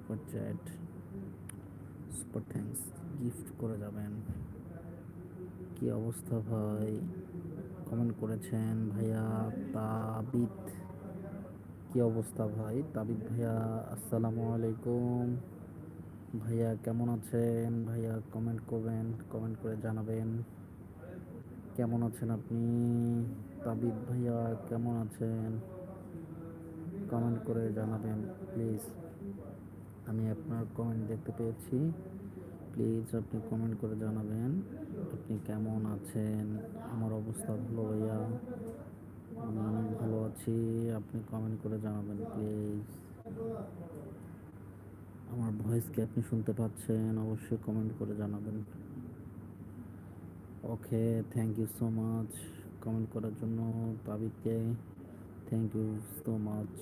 Super chat, super thanks gift করে যাবেন। কি অবস্থা ভাই? কমেন্ট করেছেন ভাইয়া তাবিদ। কি অবস্থা ভাই তাবিদ ভাইয়া? আসসালামু আলাইকুম ভাইয়া, কেমন আছেন ভাইয়া? কমেন্ট করবেন, কমেন্ট করে জানাবেন কেমন আছেন আপনি। তাবিদ ভাইয়া কেমন আছেন? কমেন্ট করে জানাবেন প্লিজ। আমি আপনার কমেন্ট দেখতে পেয়েছি, প্লিজ আপনি কমেন্ট করে জানাবেন আপনি কেমন আছেন। আমার অবস্থা ভালো ভাইয়া, আমি অনেক ভালো আছি। আপনি কমেন্ট করে জানাবেন প্লিজ। আমার ভয়েস কি আপনি শুনতে পাচ্ছেন? অবশ্যই কমেন্ট করে জানাবেন। Okay, thank you so much comment করার জন্য তাবিদকে। Thank you so much.